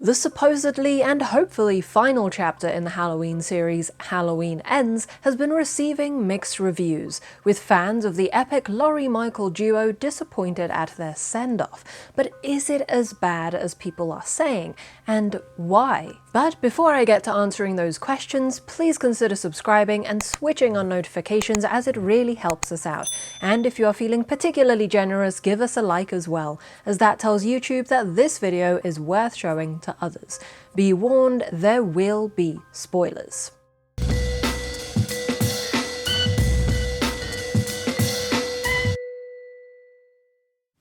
The supposedly and hopefully final chapter in the Halloween series, Halloween Ends, has been receiving mixed reviews, with fans of the epic Laurie-Michael duo disappointed at their send-off. But is it as bad as people are saying? And why? But before I get to answering those questions, please consider subscribing and switching on notifications, as it really helps us out. And if you are feeling particularly generous, give us a like as well, as that tells YouTube that this video is worth showing to others. Be warned, there will be spoilers.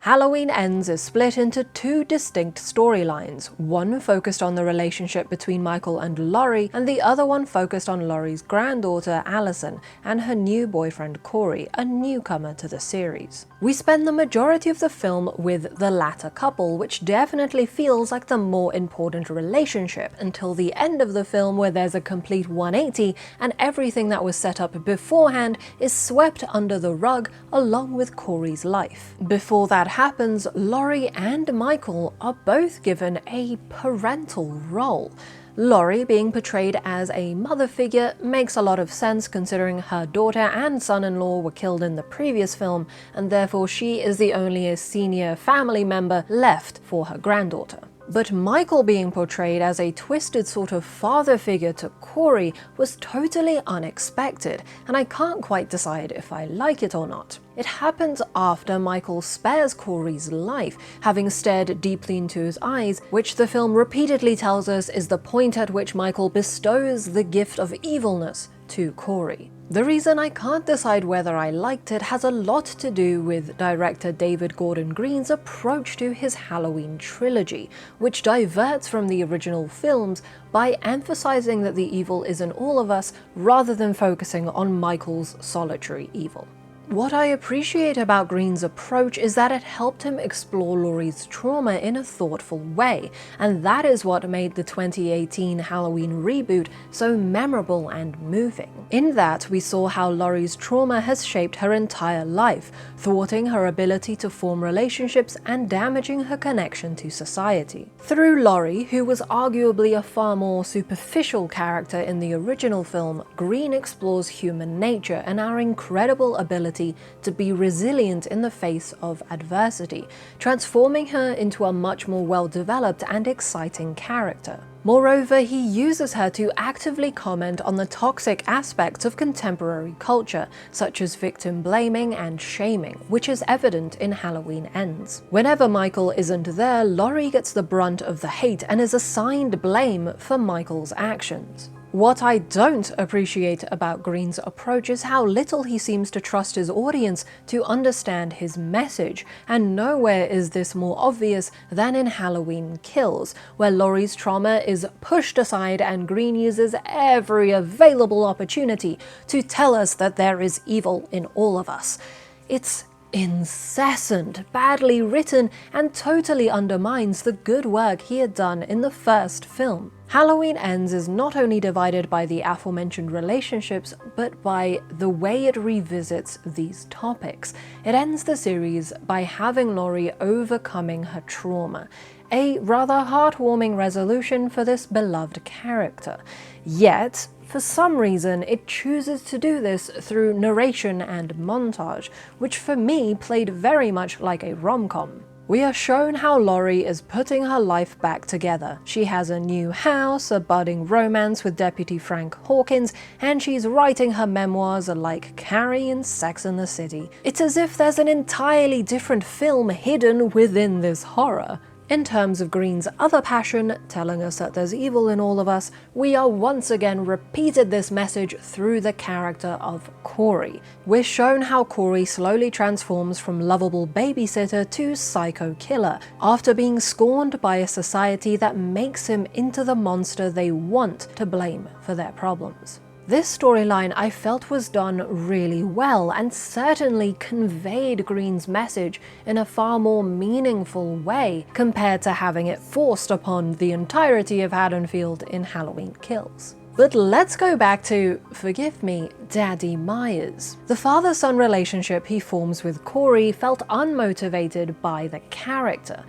Halloween Ends is split into two distinct storylines, one focused on the relationship between Michael and Laurie, and the other one focused on Laurie's granddaughter Allison and her new boyfriend Corey, a newcomer to the series. We spend the majority of the film with the latter couple, which definitely feels like the more important relationship, until the end of the film, where there's a complete 180 and everything that was set up beforehand is swept under the rug along with Corey's life. Before that happens, Laurie and Michael are both given a parental role. Laurie being portrayed as a mother figure makes a lot of sense, considering her daughter and son-in-law were killed in the previous film, and therefore she is the only senior family member left for her granddaughter. But Michael being portrayed as a twisted sort of father figure to Corey was totally unexpected, and I can't quite decide if I like it or not. It happens after Michael spares Corey's life, having stared deeply into his eyes, which the film repeatedly tells us is the point at which Michael bestows the gift of evilness to Corey. The reason I can't decide whether I liked it has a lot to do with director David Gordon Green's approach to his Halloween trilogy, which diverts from the original films by emphasizing that the evil is in all of us rather than focusing on Michael's solitary evil. What I appreciate about Green's approach is that it helped him explore Laurie's trauma in a thoughtful way, and that is what made the 2018 Halloween reboot so memorable and moving. In that, we saw how Laurie's trauma has shaped her entire life, thwarting her ability to form relationships and damaging her connection to society. Through Laurie, who was arguably a far more superficial character in the original film, Green explores human nature and our incredible ability to be resilient in the face of adversity, transforming her into a much more well-developed and exciting character. Moreover, he uses her to actively comment on the toxic aspects of contemporary culture, such as victim blaming and shaming, which is evident in Halloween Ends. Whenever Michael isn't there, Laurie gets the brunt of the hate and is assigned blame for Michael's actions. What I don't appreciate about Green's approach is how little he seems to trust his audience to understand his message, and nowhere is this more obvious than in Halloween Kills, where Laurie's trauma is pushed aside and Green uses every available opportunity to tell us that there is evil in all of us. It's incessant, badly written, and totally undermines the good work he had done in the first film. Halloween Ends is not only divided by the aforementioned relationships, but by the way it revisits these topics. It ends the series by having Laurie overcoming her trauma, a rather heartwarming resolution for this beloved character. Yet, for some reason, it chooses to do this through narration and montage, which for me played very much like a rom-com. We are shown how Laurie is putting her life back together. She has a new house, a budding romance with Deputy Frank Hawkins, and she's writing her memoirs like Carrie in Sex and the City. It's as if there's an entirely different film hidden within this horror. In terms of Green's other passion, telling us that there's evil in all of us, we are once again repeated this message through the character of Corey. We're shown how Corey slowly transforms from lovable babysitter to psycho killer, after being scorned by a society that makes him into the monster they want to blame for their problems. This storyline I felt was done really well, and certainly conveyed Green's message in a far more meaningful way compared to having it forced upon the entirety of Haddonfield in Halloween Kills. But let's go back to, forgive me, Daddy Myers. The father-son relationship he forms with Corey felt unmotivated by the character.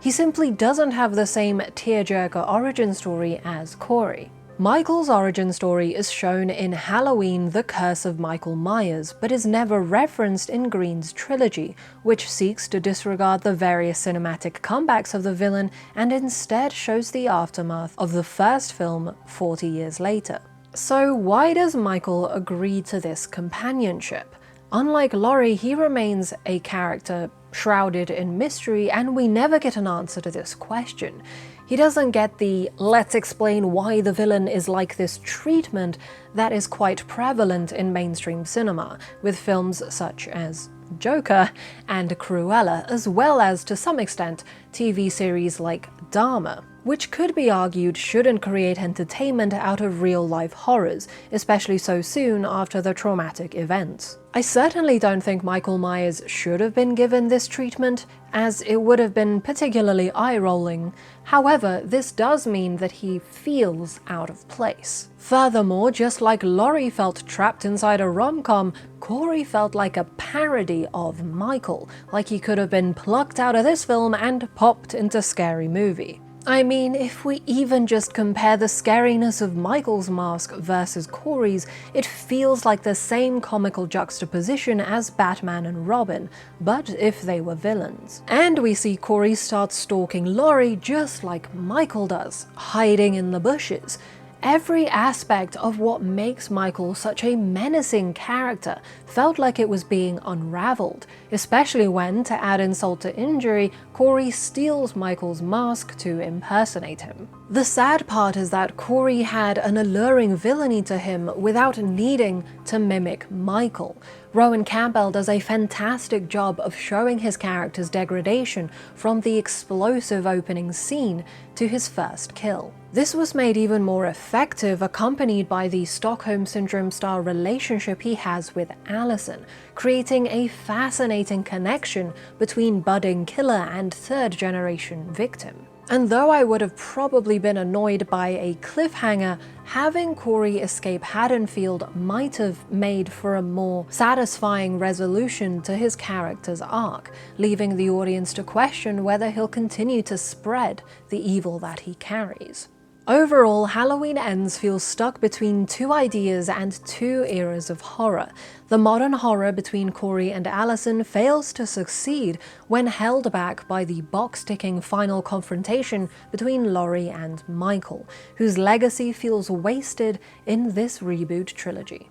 He simply doesn't have the same tearjerker origin story as Corey. Michael's origin story is shown in Halloween: The Curse of Michael Myers, but is never referenced in Green's trilogy, which seeks to disregard the various cinematic comebacks of the villain and instead shows the aftermath of the first film 40 years later. So why does Michael agree to this companionship? Unlike Laurie, he remains a character shrouded in mystery, and we never get an answer to this question. He doesn't get the "let's explain why the villain is like this" treatment that is quite prevalent in mainstream cinema, with films such as Joker and Cruella, as well as, to some extent, TV series like Dahmer, which could be argued shouldn't create entertainment out of real-life horrors, especially so soon after the traumatic events. I certainly don't think Michael Myers should have been given this treatment, as it would have been particularly eye-rolling. However, this does mean that he feels out of place. Furthermore, just like Laurie felt trapped inside a rom-com, Corey felt like a parody of Michael, like he could have been plucked out of this film and popped into Scary Movie. I mean, if we even just compare the scariness of Michael's mask versus Corey's, it feels like the same comical juxtaposition as Batman and Robin, but if they were villains. And we see Corey start stalking Laurie just like Michael does, hiding in the bushes. Every aspect of what makes Michael such a menacing character felt like it was being unraveled, especially when, to add insult to injury, Corey steals Michael's mask to impersonate him. The sad part is that Corey had an alluring villainy to him without needing to mimic Michael. Rowan Campbell does a fantastic job of showing his character's degradation from the explosive opening scene to his first kill. This was made even more effective accompanied by the Stockholm Syndrome-style relationship he has with Allison, creating a fascinating connection between budding killer and third-generation victim. And though I would have probably been annoyed by a cliffhanger, having Corey escape Haddonfield might have made for a more satisfying resolution to his character's arc, leaving the audience to question whether he'll continue to spread the evil that he carries. Overall, Halloween Ends feels stuck between two ideas and two eras of horror. The modern horror between Corey and Allison fails to succeed when held back by the box-ticking final confrontation between Laurie and Michael, whose legacy feels wasted in this reboot trilogy.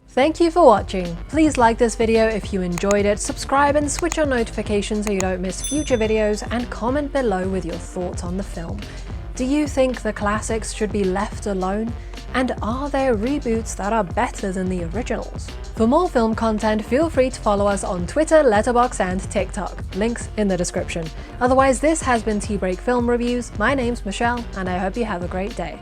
Thank you for watching. Please like this video if you enjoyed it, subscribe and switch on notifications so you don't miss future videos, and comment below with your thoughts on the film. Do you think the classics should be left alone? And are there reboots that are better than the originals? For more film content, feel free to follow us on Twitter, Letterboxd and TikTok. Links in the description. Otherwise, this has been Tea Break Film Reviews. My name's Michelle, and I hope you have a great day.